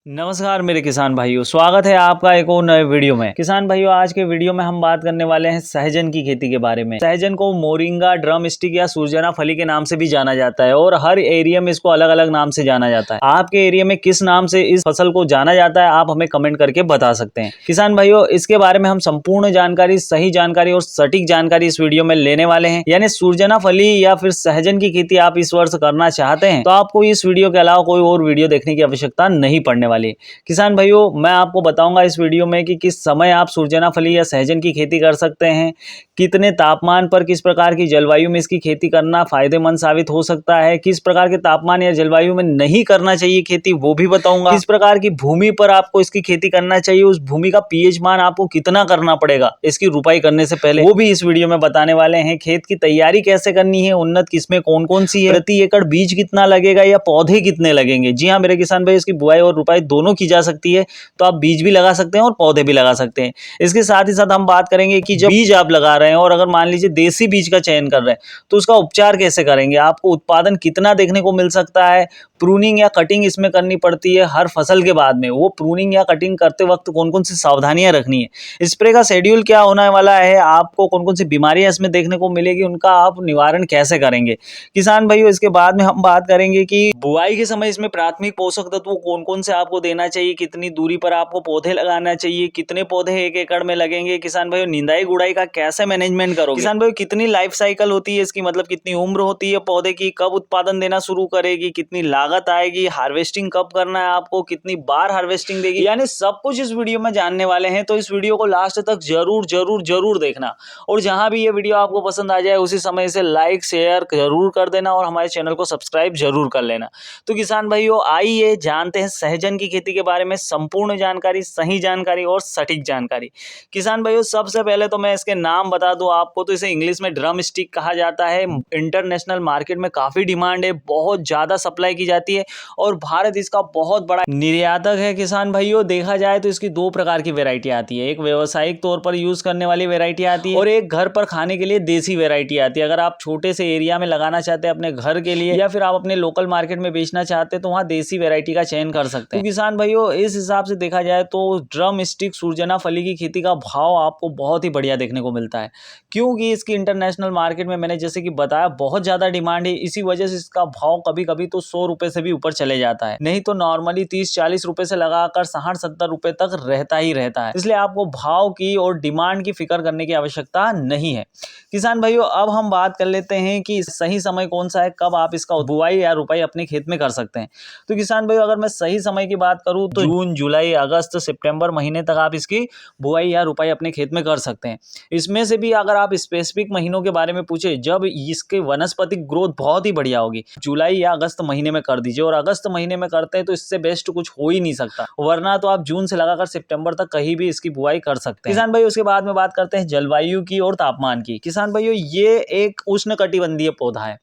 नमस्कार मेरे किसान भाइयों, स्वागत है आपका एक और नए वीडियो में। किसान भाइयों, आज के वीडियो में हम बात करने वाले हैं सहजन की खेती के बारे में। सहजन को मोरिंगा, ड्रम स्टिक या सूरजना फली के नाम से भी जाना जाता है और हर एरिया में इसको अलग अलग नाम से जाना जाता है। आपके एरिया में किस नाम से इस फसल को जाना जाता है, आप हमें कमेंट करके बता सकते हैं। किसान भाइयों, इसके बारे में हम संपूर्ण जानकारी, सही जानकारी और सटीक जानकारी इस वीडियो में लेने वाले हैं। यानी सूरजना फली या फिर सहजन की खेती आप इस वर्ष करना चाहते हैं तो आपको इस वीडियो के अलावा कोई और वीडियो देखने की आवश्यकता नहीं पड़ने वाली। किसान भाइयों, मैं आपको बताऊंगा इस वीडियो में कि किस समय आप सूरजना फली या सहजन की खेती कर सकते हैं, कितने तापमान पर, किस प्रकार की जलवायु में इसकी खेती करना फायदेमंद साबित हो सकता है, किस प्रकार के तापमान या जलवायु में नहीं करना चाहिए खेती वो भी बताऊंगा, किस प्रकार की भूमि पर आपको इसकी खेती करना चाहिए, उस भूमि का पीएच मान आपको कितना करना पड़ेगा इसकी रुपाई करने से पहले, वो भी इस वीडियो में बताने वाले हैं। खेत की तैयारी कैसे करनी है, उन्नत किस्में कौन कौन सी है, प्रति एकड़ बीज कितना लगेगा या पौधे कितने लगेंगे। जी हाँ मेरे किसान भाई, इसकी बुआई और रुपाई दोनों की जा सकती है, तो आप बीज भी लगा सकते हैं और पौधे भी लगा सकते हैं। इसके साथ ही साथ हम बात करेंगे कि जब बीज आप लगा रहे हैं और अगर मान लीजिए देसी बीज का चयन कर रहे हैं तो उसका उपचार कैसे करेंगे, आपको उत्पादन कितना देखने को मिल सकता है, प्रूनिंग या कटिंग इसमें करनी पड़ती है हर फसल के बाद में, वो प्रूनिंग या कटिंग करते वक्त कौन कौन सी सावधानियां रखनी है, स्प्रे का शेड्यूल क्या होने वाला है, आपको कौन कौन सी बीमारियां इसमें देखने को मिलेगी, उनका आप निवारण कैसे करेंगे। किसान भाइयों, इसके बाद में हम बात करेंगे कि बुआई के समय इसमें प्राथमिक पोषक तत्व कौन कौन से आपको देना चाहिए, कितनी दूरी पर आपको पौधे लगाना चाहिए, कितने पौधे एक एकड़ में लगेंगे। किसान भाइयों, निंदाई गुड़ाई का कैसे मैनेजमेंट करोगे। किसान भाइयों, कितनी लाइफ साइकिल होती है इसकी, मतलब कितनी उम्र होती है पौधे की, कब उत्पादन देना शुरू करेगी, कितनी लागत आएगी, हार्वेस्टिंग कब करना है आपको, कितनी बार हार्वेस्टिंग देगी, यानी सब कुछ इस वीडियो में जानने वाले हैं। तो इस वीडियो को लास्ट तक जरूर जरूर जरूर देखना और जहां भी ये वीडियो आपको पसंद आ जाए उसी समय इसे लाइक शेयर जरूर कर देना और हमारे चैनल को सब्सक्राइब जरूर कर लेना। तो किसान भाइयों, आइए जानते हैं सहजन की खेती के बारे में संपूर्ण जानकारी, सही जानकारी और सटीक जानकारी। किसान भाइयों, सबसे पहले तो मैं इसके नाम बता दूं आपको, तो इसे इंग्लिश में ड्रम स्टिक कहा जाता है। इंटरनेशनल मार्केट में काफी डिमांड है, बहुत ज्यादा सप्लाई की जाती है और भारत इसका बहुत बड़ा निर्यातक है। किसान भाइयों, देखा जाए तो इसकी दो प्रकार की वेरायटी आती है, एक व्यावसायिक तौर पर यूज करने वाली वेरायटी आती है और एक घर पर खाने के लिए देसी वेरायटी आती है। अगर आप छोटे से एरिया में लगाना चाहते हैं अपने घर के लिए या फिर आप अपने लोकल मार्केट में बेचना चाहते हैं तो वहाँ देसी वेरायटी का चयन कर सकते हैं। तो किसान भाइयों, इस हिसाब से देखा जाए तो ड्रम स्टिक सूरजना फली की खेती का भाव आपको बहुत ही बढ़िया देखने को मिलता है, क्योंकि इसकी इंटरनेशनल मार्केट में मैंने जैसे कि बताया बहुत ज्यादा डिमांड है। इसी वजह से इसका भाव कभी कभी तो 100 रुपए से भी ऊपर चले जाता है, नहीं तो नॉर्मली 30-40 रुपए से लगाकर 60-70 रुपए तक रहता ही रहता है। इसलिए आपको भाव की और डिमांड की फिक्र करने की आवश्यकता नहीं है। किसान भाइयों, अब हम बात कर लेते हैं कि सही समय कौन सा है, कब आप इसका बुआई या रुपाई अपने खेत में कर सकते हैं। तो किसान भाइयों, अगर मैं सही समय की बात करूं तो जून, जुलाई, अगस्त, सितंबर महीने तक आप इसकी बुआई या रुपाई अपने खेत में कर सकते हैं। इसमें से भी अगर आप स्पेसिफिक महीनों के बारे में पूछे जब इसके वनस्पतिक ग्रोथ बहुत ही बढ़िया होगी, जुलाई या अगस्त महीने में कर दीजिए। और अगस्त महीने में करते हैं तो इससे बेस्ट कुछ हो ही नहीं सकता, वरना तो आप जून से लगाकर सितंबर तक कहीं भी इसकी बुआई कर सकते हैं। किसान भाई, उसके बाद में बात करते हैं जलवायु की और तापमान की। किसान भाइयों, ये एक उष्णकटिबंधीय पौधा है,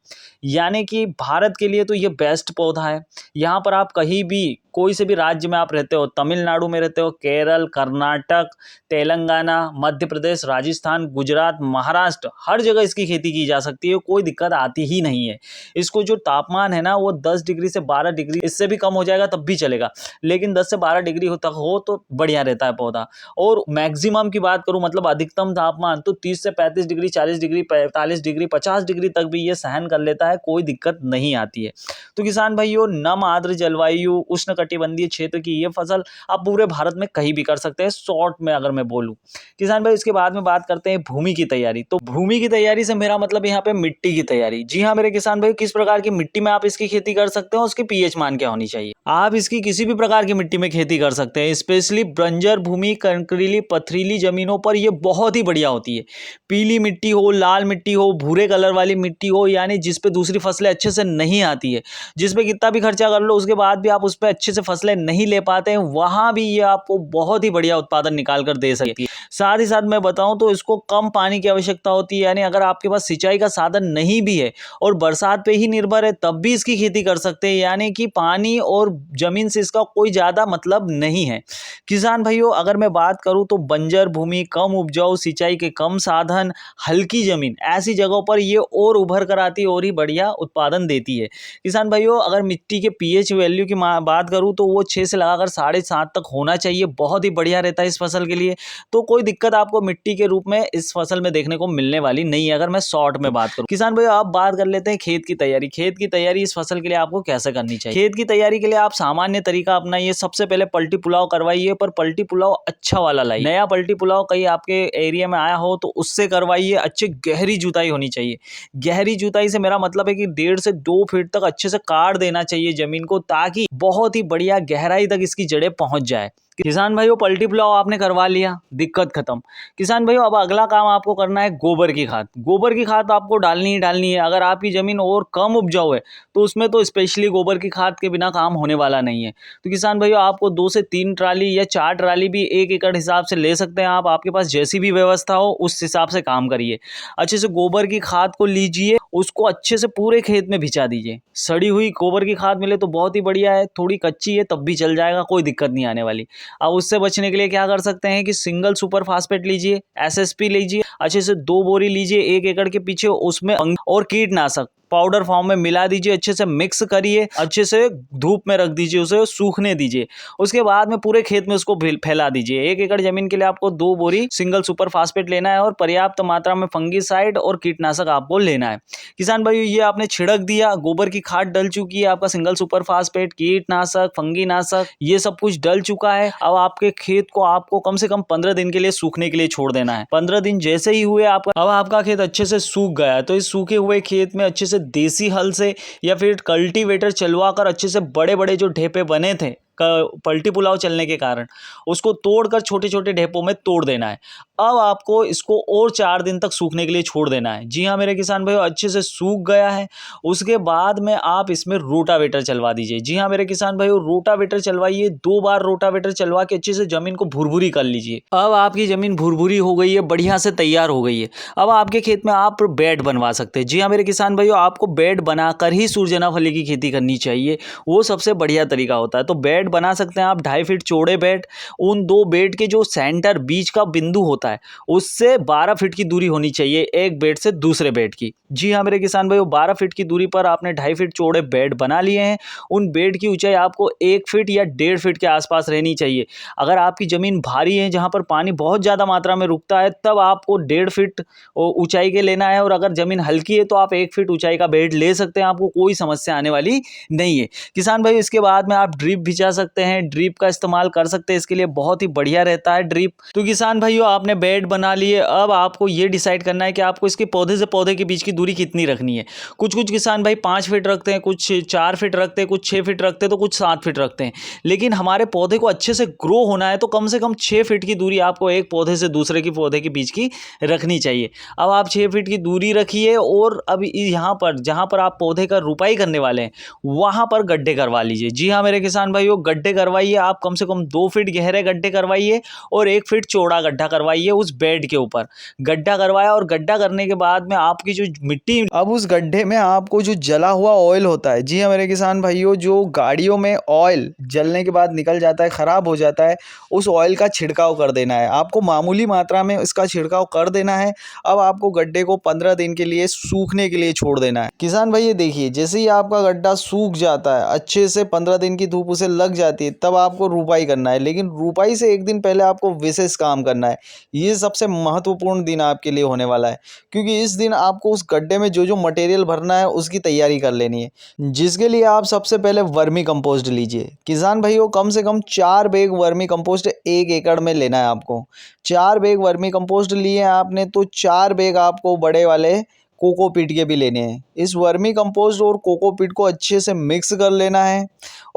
यानी कि भारत के लिए तो ये बेस्ट पौधा है। यहाँ पर आप कहीं भी कोई से भी राज्य में आप रहते हो, तमिलनाडु में रहते हो, केरल, कर्नाटक, तेलंगाना, मध्य प्रदेश, राजस्थान, गुजरात, महाराष्ट्र, हर जगह इसकी खेती की जा सकती है, कोई दिक्कत आती ही नहीं है। इसको जो तापमान है ना वो 10 डिग्री से 12 डिग्री, इससे भी कम हो जाएगा तब भी चलेगा, लेकिन 10 से 12 डिग्री तक हो तो बढ़िया रहता है पौधा। और मैक्सिमम की बात करूं, मतलब अधिकतम तापमान तो 30 से 35 डिग्री, 40 डिग्री, 45 डिग्री, 50 डिग्री तक भी ये सहन कर लेता है, कोई दिक्कत नहीं आती है। तो किसान भाइयों, नम आर्द्र जलवायु, उष्णकटिबंधीय क्षेत्र की ये फसल आप पूरे भारत में कहीं भी कर सकते हैं, शॉर्ट में अगर मैं बोलूं। किसान भाई, इसके बाद में बात करते हैं भूमि की तैयारी। तो भूमि की तैयारी से मेरा मतलब यहाँ पे मिट्टी की तैयारी। जी हाँ मेरे किसान भाई, किस प्रकार की मिट्टी में आप इसकी खेती कर सकते हो, उसकी पीएच मान क्या होनी चाहिए। आप इसकी किसी भी प्रकार की मिट्टी में खेती कर सकते हैं, स्पेशली बंजर भूमि, कंकरीली, पथरीली जमीनों पर ये बहुत ही बढ़िया होती है। पीली मिट्टी हो, लाल मिट्टी हो, भूरे कलर वाली मिट्टी हो, यानी जिसपे दूसरी फसलें अच्छे से नहीं आती है, जिसपे कितना भी खर्चा कर लो उसके बाद भी आप उस पर अच्छे से फसलें नहीं ले पाते हैं, वहां भी ये आपको बहुत ही बढ़िया उत्पादन निकाल कर दे सकती है। साथ ही साथ मैं बताऊं तो इसको कम पानी की आवश्यकता होती है, यानी अगर आपके पास सिंचाई का साधन नहीं भी है और बरसात पे ही निर्भर है तब भी इसकी खेती कर सकते हैं, यानी कि पानी और जमीन से इसका कोई ज़्यादा मतलब नहीं है। किसान भाइयों, अगर मैं बात करूं तो बंजर भूमि, कम उपजाऊ, सिंचाई के कम साधन, हल्की जमीन, ऐसी जगहों पर ये और उभर कर आती है और ही बढ़िया उत्पादन देती है। किसान भाइयों, अगर मिट्टी के पीएच वैल्यू की बात करूं तो वो 6 से लगाकर 7.5 तक होना चाहिए, बहुत ही बढ़िया रहता है इस फसल के लिए। तो कोई दिक्कत आपको मिट्टी के रूप में इस फसल में देखने को मिलने वाली नहीं है, अगर मैं शॉर्ट में बात करूं। किसान भाइयों, आप बात कर लेते हैं खेत की तैयारी। खेत की तैयारी इस फसल के लिए आपको कैसे करनी चाहिए। खेत की तैयारी के लिए आप सामान्य तरीका अपनाइए। सबसे पहले पलटी पुलाव करवाइए, पर पलटी पुलाव अच्छा वाला लाइए। नया पलटी पुलाव कहीं आपके एरिया में आया हो तो उससे करवाइए। अच्छी गहरी जुताई होनी चाहिए। गहरी जुताई से मेरा मतलब है कि 1.5 से 2 फीट तक अच्छे से काट देना चाहिए जमीन को, ताकि बहुत ही बढ़िया गहराई तक इसकी जड़ें पहुंच जाए। किसान भाइयों, पलटी पुलाव आपने करवा लिया, दिक्कत खत्म। किसान भाइयों, अब अगला काम आपको करना है गोबर की खाद। गोबर की खाद आपको डालनी ही डालनी है। अगर आपकी जमीन और कम उपजाऊ है तो उसमें तो स्पेशली गोबर की खाद के बिना काम होने वाला नहीं है। तो किसान भाइयों, आपको 2 से 3 ट्राली या 4 ट्राली भी 1 एकड़ हिसाब से ले सकते हैं आप। आपके पास जैसी भी व्यवस्था हो उस हिसाब से काम करिए। अच्छे से गोबर की खाद को लीजिए, उसको अच्छे से पूरे खेत में बिछा दीजिए। सड़ी हुई गोबर की खाद मिले तो बहुत ही बढ़िया है, थोड़ी कच्ची है तब भी चल जाएगा, कोई दिक्कत नहीं आने वाली। अब उससे बचने के लिए क्या कर सकते हैं कि सिंगल सुपर फास्फेट लीजिए, एसएसपी लीजिए, अच्छे से 2 बोरी लीजिए 1 एकड़ के पीछे, उसमें और कीटनाशक पाउडर फॉर्म में मिला दीजिए, अच्छे से मिक्स करिए, अच्छे से धूप में रख दीजिए, उसे सूखने दीजिए। उसके बाद में पूरे खेत में उसको फैला दीजिए। 1 एकड़ जमीन के लिए आपको 2 बोरी सिंगल सुपर फास्फेट लेना है और पर्याप्त मात्रा में फंगीसाइड और कीटनाशक आपको लेना है। किसान भाइयों, ये आपने छिड़क दिया, गोबर की खाद डल चुकी है, आपका सिंगल सुपर फास्फेट, कीटनाशक, फंगीनाशक, ये सब कुछ डल चुका है। अब आपके खेत को आपको कम से कम 15 दिन के लिए सूखने के लिए छोड़ देना है। 15 दिन जैसे ही हुए अब आपका खेत अच्छे से सूख गया है, तो इस सूखे हुए खेत में अच्छे से देसी हल से या फिर कल्टीवेटर चलवा कर अच्छे से बड़े बड़े जो ढेपे बने थे पलटी पुलाव चलने के कारण, उसको तोड़कर छोटे छोटे ढेपों में तोड़ देना है। अब आपको इसको और 4 दिन तक सूखने के लिए छोड़ देना है। जी हाँ मेरे किसान भाइयों, अच्छे से सूख गया है। उसके बाद में आप इसमें रोटावेटर चलवा दीजिए। जी हाँ मेरे किसान भाइयों, रोटावेटर चलवाइए। 2 बार रोटावेटर चलवा के अच्छे से जमीन को भुरभुरी कर लीजिए। अब आपकी जमीन भुरभुरी हो गई है, बढ़िया से तैयार हो गई है। अब आपके खेत में आप बेड बनवा सकते हैं। जी हाँ मेरे किसान भाइयों, आपको बेड बनाकर ही सूरजना फली की खेती करनी चाहिए, वो सबसे बढ़िया तरीका होता है। तो बेड बना सकते हैं आप 2.5 फीट चौड़े बेड। उन 2 बेड के जो सेंटर बीच का बिंदु होता है उससे 12 फीट की दूरी होनी चाहिए एक बेड से दूसरे बेड की। जी हाँ मेरे किसान भाइयों, 12 फीट की दूरी पर आपने 2.5 फीट चौड़े बेड बना लिए हैं। उन बेड की ऊंचाई आपको 1 फीट या 1.5 फीट के आसपास रहनी चाहिए। अगर आपकी जमीन भारी है, जहां पर पानी बहुत ज्यादा मात्रा में रुकता है, तब आपको 1.5 फीट ऊंचाई के लेना है। और अगर जमीन हल्की है तो आप 1 फीट ऊंचाई का बेड ले सकते हैं, आपको कोई समस्या आने वाली नहीं है। किसान भाई, इसके बाद में आप ड्रिप बिछा सकते हैं, ड्रिप का इस्तेमाल कर सकते हैं, इसके लिए बहुत ही बढ़िया रहता है ड्रिप। तो किसान भाइयों, आपने बेड बना लिए, अब आपको ये डिसाइड करना है कि आपको इसके पौधे से पौधे के बीच की दूरी कितनी रखनी है। कुछ किसान भाई 5 फीट रखते हैं, कुछ 4 फीट रखते हैं, कुछ 6 फीट रखते हैं, तो कुछ 7 फीट रखते हैं। लेकिन हमारे पौधे को अच्छे से ग्रो होना है तो कम से कम 6 फीट की दूरी आपको एक पौधे से दूसरे की पौधे के बीच की रखनी चाहिए। अब आप 6 फीट की दूरी रखिए और अब यहाँ पर जहाँ पर आप पौधे का रुपाई करने वाले हैं वहाँ पर गड्ढे करवा लीजिए। जी हाँ मेरे किसान भाइयों, गड्ढे करवाइए। आप कम से कम 2 फीट गहरे गड्ढे करवाइए और 1 फीट चौड़ा गड्ढा करवाइए उस बेड के ऊपर। गड्ढा करवाया और गड्ढा करने के बाद में आपकी जो मिट्टी, अब उस गड्ढे में आपको जो जला हुआ ऑयल होता है, जी हाँ मेरे किसान भाइयों, जो गाड़ियों में ऑयल जलने के बाद निकल जाता है, खराब हो जाता है, उस ऑयल का छिड़काव कर देना है। आपको मामूली मात्रा में इसका छिड़काव कर देना है। अब आपको गड्ढे को 15 दिन के लिए सूखने के लिए छोड़ देना है। किसान भाई, ये देखिए, जैसे ही आपका गड्ढा सूख जाता है, अच्छे से 15 दिन की धूप उसे लग जाती है, तब आपको रुपाई करना है। लेकिन रुपाई से 1 दिन पहले आपको विशेष काम करना है। ये सबसे महत्वपूर्ण दिन आपके लिए होने वाला है, क्योंकि इस दिन आपको उस गड्ढे में जो मटेरियल भरना है उसकी तैयारी कर लेनी है, जिसके लिए आप सबसे पहले वर्मी कंपोस्ट लीजिए। किसान भाइयों, कम से कम 4 बैग वर्मी कंपोस्ट 1 एकड़ में लेना है आपको। 4 बैग वर्मी कंपोस्ट लिए आपने तो 4 बैग आपको बड़े वाले कोकोपीट के भी लेने हैं। इस वर्मी कंपोस्ट और कोकोपीट को अच्छे से मिक्स कर लेना है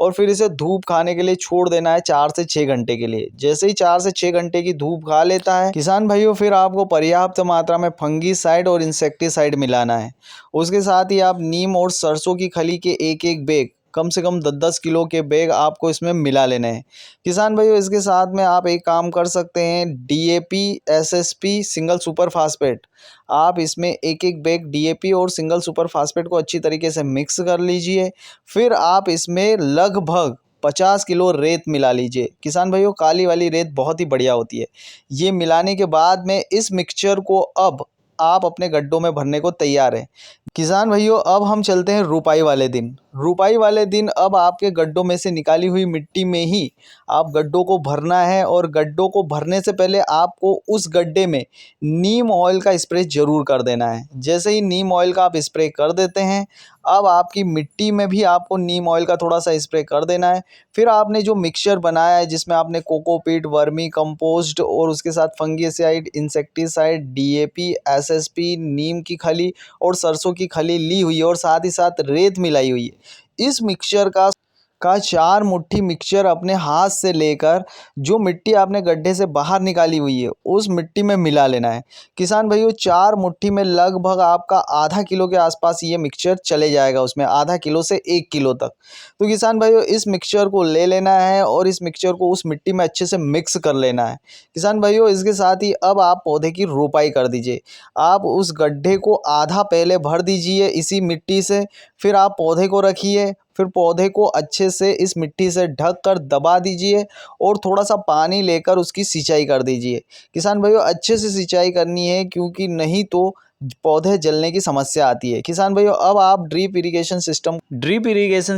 और फिर इसे धूप खाने के लिए छोड़ देना है 4 से 6 घंटे के लिए। जैसे ही 4 से 6 घंटे की धूप खा लेता है किसान भाइयों, फिर आपको पर्याप्त मात्रा में फंगीसाइड और इंसेक्टिसाइड मिलाना है। उसके साथ ही आप नीम और सरसों की खली के 1-1 बैग कम से कम 10-10 किलो के बैग आपको इसमें मिला लेने हैं। किसान भाइयों इसके साथ में आप एक काम कर सकते हैं, DAP, SSP, single super phosphate, आप इसमें एक एक बैग DAP और सिंगल सुपर फास्फेट को अच्छी तरीके से मिक्स कर लीजिए। फिर आप इसमें लगभग 50 किलो रेत मिला लीजिए। किसान भाइयों काली वाली रेत बहुत ही बढ़िया होती है। ये मिलाने के बाद में इस मिक्सचर को अब आप अपने गड्ढों में भरने को तैयार हैं। किसान भाइयों अब हम चलते हैं रुपाई वाले दिन। रुपाई वाले दिन अब आपके गड्ढों में से निकाली हुई मिट्टी में ही आप गड्ढों को भरना है, और गड्ढों को भरने से पहले आपको उस गड्ढे में नीम ऑयल का स्प्रे ज़रूर कर देना है। जैसे ही नीम ऑयल का आप स्प्रे कर देते हैं, अब आपकी मिट्टी में भी आपको नीम ऑयल का थोड़ा सा स्प्रे कर देना है। फिर आपने जो मिक्सचर बनाया है जिसमें आपने कोकोपीट, वर्मी कंपोस्ट और उसके साथ फंगीसाइड, इंसेक्टिसाइड, DAP, SSP, नीम की खली और सरसों की खली ली हुई है और साथ ही साथ रेत मिलाई हुई है, इस मिक्सचर का 4 मुट्ठी मिक्सचर अपने हाथ से लेकर जो मिट्टी आपने गड्ढे से बाहर निकाली हुई है उस मिट्टी में मिला लेना है। किसान भाइयों 4 मुट्ठी में लगभग आपका आधा किलो के आसपास ये मिक्सचर चले जाएगा, उसमें आधा किलो से 1 किलो तक। तो किसान भाइयों इस मिक्सचर को ले लेना है और इस मिक्सचर को उस मिट्टी में अच्छे से मिक्स कर लेना है। किसान भाइयों इसके साथ ही अब आप पौधे की रोपाई कर दीजिए। आप उस गड्ढे को आधा पहले भर दीजिए इसी मिट्टी से, फिर आप पौधे को रखिए, फिर पौधे को अच्छे से इस मिट्टी से ढक कर दबा दीजिए और थोड़ा सा पानी लेकर उसकी सिंचाई कर दीजिए। किसान भाइयों अच्छे से सिंचाई करनी है, क्योंकि नहीं तो पौधे जलने की समस्या आती है। किसान भाइयों अब आप ड्रिप इरिगेशन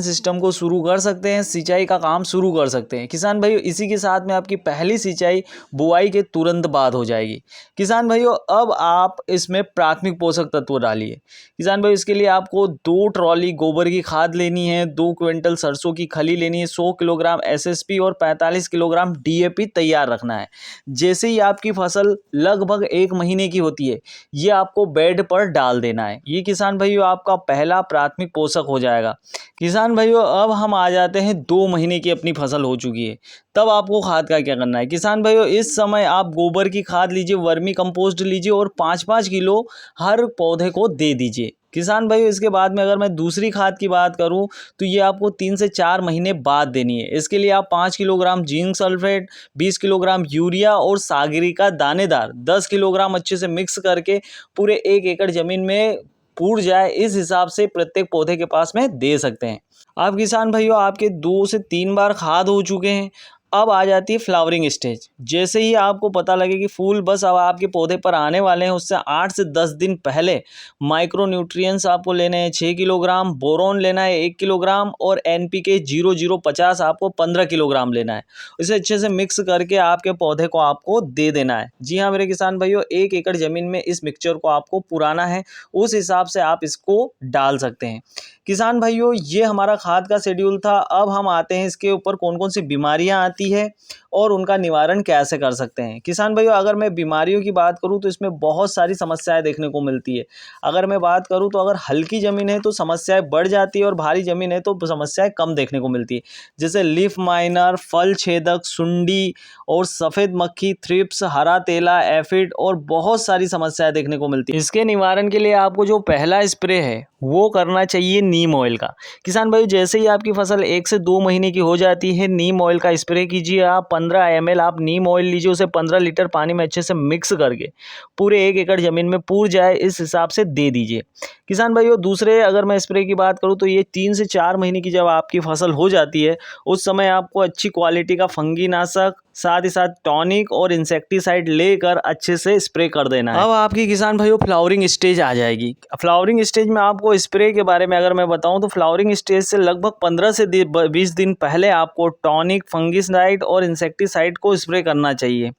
सिस्टम को शुरू कर सकते हैं, सिंचाई का काम शुरू कर सकते हैं। किसान भाइयों इसी के साथ में आपकी पहली सिंचाई बुआई के तुरंत बाद हो जाएगी। किसान भाइयों अब आप इसमें प्राथमिक पोषक तत्व डालिए। किसान भाइयों इसके लिए आपको 2 ट्रॉली गोबर की खाद लेनी है, 2 क्विंटल सरसों की खली लेनी है, 100 किलोग्राम SSP और 45 किलोग्राम DAP तैयार रखना है। जैसे ही आपकी फसल लगभग 1 महीने की होती है, ये आपको बेड पर डाल देना है। ये किसान भाइयों आपका पहला प्राथमिक पोषक हो जाएगा। किसान भाइयों अब हम आ जाते हैं 2 महीने की अपनी फसल हो चुकी है, तब आपको खाद का क्या करना है। किसान भाइयों इस समय आप गोबर की खाद लीजिए, वर्मी कंपोस्ट लीजिए और 5-5 किलो हर पौधे को दे दीजिए। किसान भाइयों इसके बाद में अगर मैं दूसरी खाद की बात करूं तो ये आपको 3 से 4 महीने बाद देनी है। इसके लिए आप 5 kilogram zinc sulphate, 20 kilogram urea और सागरिका दानेदार 10 किलोग्राम अच्छे से मिक्स करके पूरे 1 एकड़ ज़मीन में पूर जाए इस हिसाब से प्रत्येक पौधे के पास में दे सकते हैं। आप किसान भाइयों आपके 2 से 3 बार खाद हो चुके हैं। अब आ जाती है फ्लावरिंग स्टेज। जैसे ही आपको पता लगे कि फूल बस अब आपके पौधे पर आने वाले हैं, उससे 8 से 10 दिन पहले माइक्रो न्यूट्रिएंट्स आपको लेने हैं 6 किलोग्राम, बोरोन लेना है 1 किलोग्राम और NPK 0050 आपको 15 किलोग्राम लेना है। इसे अच्छे से मिक्स करके आपके पौधे को आपको दे देना है। जी हाँ मेरे किसान भाइयों 1 एकड़ ज़मीन में इस मिक्सचर को आपको पुराना है, उस हिसाब से आप इसको डाल सकते हैं। किसान भाइयों ये हमारा खाद का शेड्यूल था। अब हम आते हैं इसके ऊपर कौन कौन सी बीमारियां आती है और उनका निवारण कैसे कर सकते हैं। किसान भाइयों अगर मैं बीमारियों की बात करूं तो इसमें बहुत सारी समस्याएं देखने को मिलती है। अगर मैं बात करूं तो अगर हल्की ज़मीन है तो समस्याएं बढ़ जाती है और भारी ज़मीन है तो समस्याएं कम देखने को मिलती है। जैसे लीफ माइनर, फल छेदक, सुंडी और सफ़ेद मक्खी, थ्रिप्स, हरा तेला, एफिड और बहुत सारी समस्याएं देखने को मिलती है। इसके निवारण के लिए आपको जो पहला स्प्रे है वो करना चाहिए नीम ऑयल का। किसान भाई जैसे ही आपकी फसल 1 से 2 महीने की हो जाती है, नीम ऑयल का स्प्रे कीजिए। आप 15 ml आप नीम ऑयल लीजिए, उसे 15 लीटर पानी में अच्छे से मिक्स करके पूरे 1 एकड़ ज़मीन में पूर जाए इस हिसाब से दे दीजिए। किसान भाइयों दूसरे अगर मैं स्प्रे की बात करूं तो ये 3 से 4 महीने की जब आपकी फसल हो जाती है उस समय आपको अच्छी क्वालिटी का फंगीनाशक साथ ही साथ टॉनिक और इंसेक्टिसाइड लेकर अच्छे से स्प्रे कर देना है। अब आपकी किसान भाइयों फ्लावरिंग स्टेज आ जाएगी। फ्लावरिंग स्टेज में आपको स्प्रे के बारे में अगर मैं बताऊं तो फ्लावरिंग स्टेज से लगभग 15 से 20 दिन पहले आपको टॉनिक, फंगिसाइड और इंसेक्टिसाइड को स्प्रे करना चाहिए।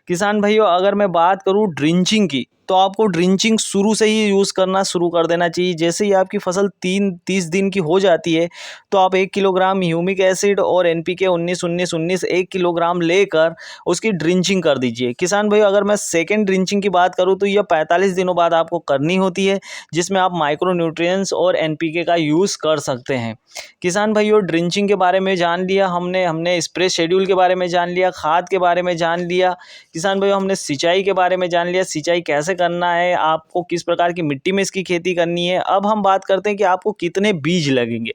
किसान भाइयों अगर मैं बात करूं ड्रिंचिंग की तो आपको ड्रिंचिंग शुरू से ही यूज़ करना शुरू कर देना चाहिए। जैसे ही आपकी फसल 30 दिन की हो जाती है तो आप 1 किलोग्राम ह्यूमिक एसिड और NPK 19-19-19 1 किलोग्राम लेकर उसकी ड्रिंचिंग कर दीजिए। किसान भाई अगर मैं सेकेंड ड्रिंचिंग की बात करूं तो यह 45 दिनों बाद आपको करनी होती है, जिसमें आप माइक्रो न्यूट्रिएंट्स और NPK का यूज़ कर सकते हैं। किसान भाइयों ड्रिंचिंग के बारे में जान लिया हमने स्प्रे शेड्यूल के बारे में जान लिया, खाद के बारे में जान लिया। किसान भाइयों हमने सिंचाई के बारे में जान लिया, सिंचाई कैसे करना है, आपको किस प्रकार की मिट्टी में इसकी खेती करनी है। अब हम बात करते हैं कि आपको कितने बीज लगेंगे।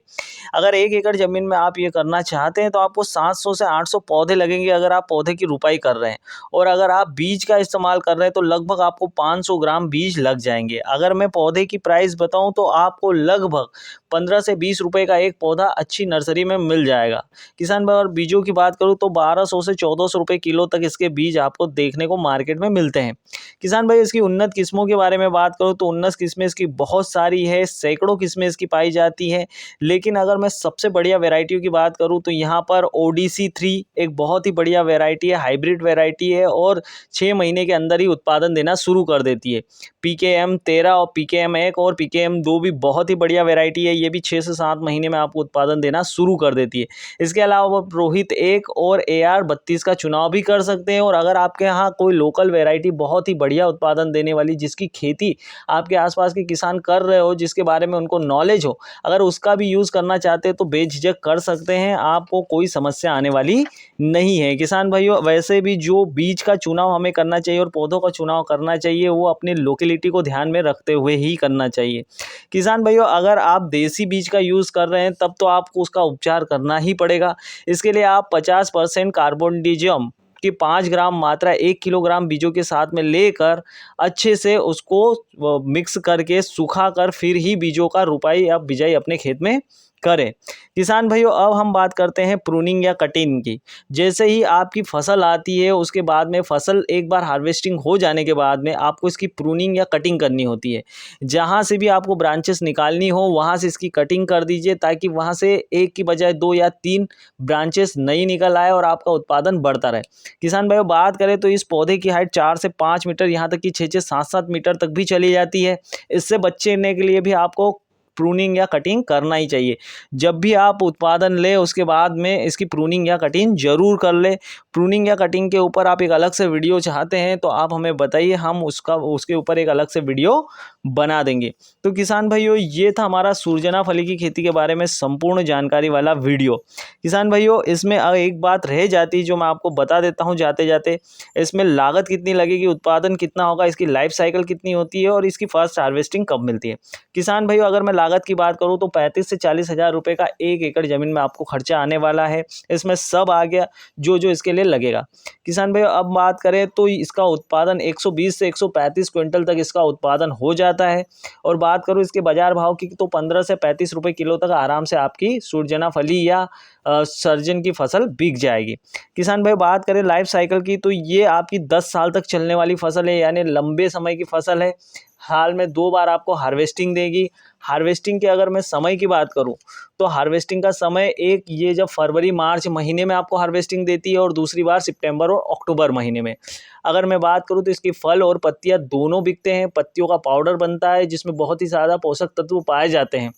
अगर 1 एकड़ ज़मीन में आप ये करना चाहते हैं तो आपको 700 से 800 पौधे लगेंगे अगर आप पौधे की रुपाई कर रहे हैं, और अगर आप बीज का इस्तेमाल कर रहे हैं तो लगभग आपको 500 ग्राम बीज लग जाएंगे। अगर मैं पौधे की प्राइस बताऊं तो आपको लगभग 15 से 20 रुपए का एक पौधा अच्छी नर्सरी में मिल जाएगा। किसान भाई, और बीजों की बात करूं तो 1200 से 1400 रुपए किलो तक इसके बीज आपको देखने को मार्केट में मिलते हैं। किसान भाई, इसकी उन्नत किस्मों के बारे में बात करूं तो उन्नत किस्में इसकी बहुत सारी है, सैकड़ों किस्में इसकी पाई जाती है। लेकिन अगर मैं सबसे बढ़िया वैरायटियों की बात करूं तो यहाँ पर ODC3 एक बहुत ही बढ़िया वैरायटी है, हाइब्रिड वैरायटी है, और 6 महीने के अंदर ही उत्पादन देना शुरू कर देती है। PKM13 और PKM1 और PKM2 भी बहुत ही बढ़िया वैरायटी है, ये भी 6 से 7 महीने में आपको उत्पादन देना शुरू कर देती है। इसके अलावा आप रोहित 1 और AR32 का चुनाव भी कर सकते हैं। और अगर आपके यहाँ कोई लोकल वैरायटी बहुत ही बढ़िया उत्पादन देने वाली, जिसकी खेती आपके आसपास के किसान कर रहे हो, जिसके बारे में उनको नॉलेज हो, अगर उसका भी यूज़ करना चाहते हैं तो बेझिझक कर सकते हैं, आपको कोई समस्या आने वाली नहीं है। किसान भाइयों, वैसे भी जो बीज का चुनाव हमें करना चाहिए और पौधों का चुनाव करना चाहिए वो अपनी लोकेलिटी को ध्यान में रखते हुए ही करना चाहिए। किसान भाइयों, अगर आप देसी बीज का यूज़ कर रहे हैं तब तो आपको उसका उपचार करना ही पड़ेगा। इसके लिए आप 50% कार्बोनडिजियम की 5 ग्राम मात्रा 1 किलोग्राम बीजों के साथ में लेकर अच्छे से उसको मिक्स करके सुखा कर फिर ही बीजों का रुपाई या बिजाई अपने खेत में करें। किसान भाइयों, अब हम बात करते हैं प्रूनिंग या कटिंग की। जैसे ही आपकी फसल आती है उसके बाद में फसल एक बार हार्वेस्टिंग हो जाने के बाद में आपको इसकी प्रूनिंग या कटिंग करनी होती है। जहाँ से भी आपको ब्रांचेस निकालनी हो वहाँ से इसकी कटिंग कर दीजिए, ताकि वहाँ से एक की बजाय 2 या 3 ब्रांचेस नई निकल आए और आपका उत्पादन बढ़ता रहे। किसान भाइयों, बात करें तो इस पौधे की हाइट 4 से 5 मीटर, यहाँ तक कि 6-6, 7-7 मीटर तक भी चली जाती है। इससे बचने के लिए भी आपको प्रूनिंग या कटिंग करना ही चाहिए। जब भी आप उत्पादन लें उसके बाद में इसकी प्रूनिंग या कटिंग जरूर कर ले। प्रूनिंग या कटिंग के ऊपर आप एक अलग से वीडियो चाहते हैं तो आप हमें बताइए, हम उसके ऊपर एक अलग से वीडियो बना देंगे। तो किसान भाइयों, ये था हमारा सूरजना फली की खेती के बारे में संपूर्ण जानकारी वाला वीडियो। किसान भाइयों, इसमें एक बात रह जाती है जो मैं आपको बता देता हूँ जाते जाते। इसमें लागत कितनी लगेगी, उत्पादन कितना होगा, इसकी लाइफ साइकिल कितनी होती है और इसकी फर्स्ट हार्वेस्टिंग कब मिलती है। किसान भाइयों, अगर मैं लागत की बात करूं तो 35 से 40 हज़ार रुपये का 1 एकड़ ज़मीन में आपको खर्चा आने वाला है। इसमें सब आ गया जो इसके लिए लगेगा। किसान भाइयों, अब बात करें तो इसका उत्पादन 120 से 135 क्विंटल तक इसका उत्पादन हो जाता है। और बात करूं इसके बाजार भाव की तो 15 से 35 रुपये किलो तक आराम से आपकी सूरजना फली या सर्जन की फसल बिक जाएगी। किसान भाई, बात करें लाइफ साइकिल की तो ये आपकी 10 साल तक चलने वाली फसल है, यानी लंबे समय की फसल है। हाल में 2 बार आपको हार्वेस्टिंग देगी। हार्वेस्टिंग के अगर मैं समय की बात करूं तो हार्वेस्टिंग का समय एक ये जब फरवरी मार्च महीने में आपको हार्वेस्टिंग देती है और दूसरी बार सितंबर और अक्टूबर महीने में। अगर मैं बात करूं तो इसकी फल और पत्तियां दोनों बिकते हैं। पत्तियों का पाउडर बनता है जिसमें बहुत ही ज़्यादा पोषक तत्व पाए जाते हैं।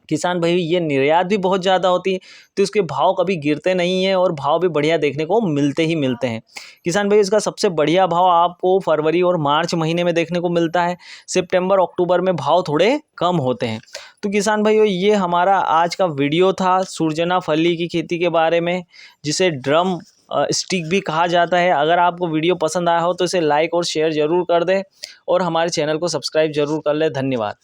किसान भाई, ये निर्यात भी बहुत ज़्यादा होती है तो इसके भाव कभी गिरते नहीं हैं और भाव भी बढ़िया देखने को मिलते ही मिलते हैं। किसान भाई, इसका सबसे बढ़िया भाव आपको फरवरी और मार्च महीने में देखने को मिलता है। सितंबर अक्टूबर में भाव थोड़े कम होते हैं। तो किसान भाइयों, ये हमारा आज का वीडियो था सूरजना फली की खेती के बारे में, जिसे ड्रम स्टिक भी कहा जाता है। अगर आपको वीडियो पसंद आया हो तो इसे लाइक और शेयर ज़रूर कर दें और हमारे चैनल को सब्सक्राइब जरूर कर लें। धन्यवाद।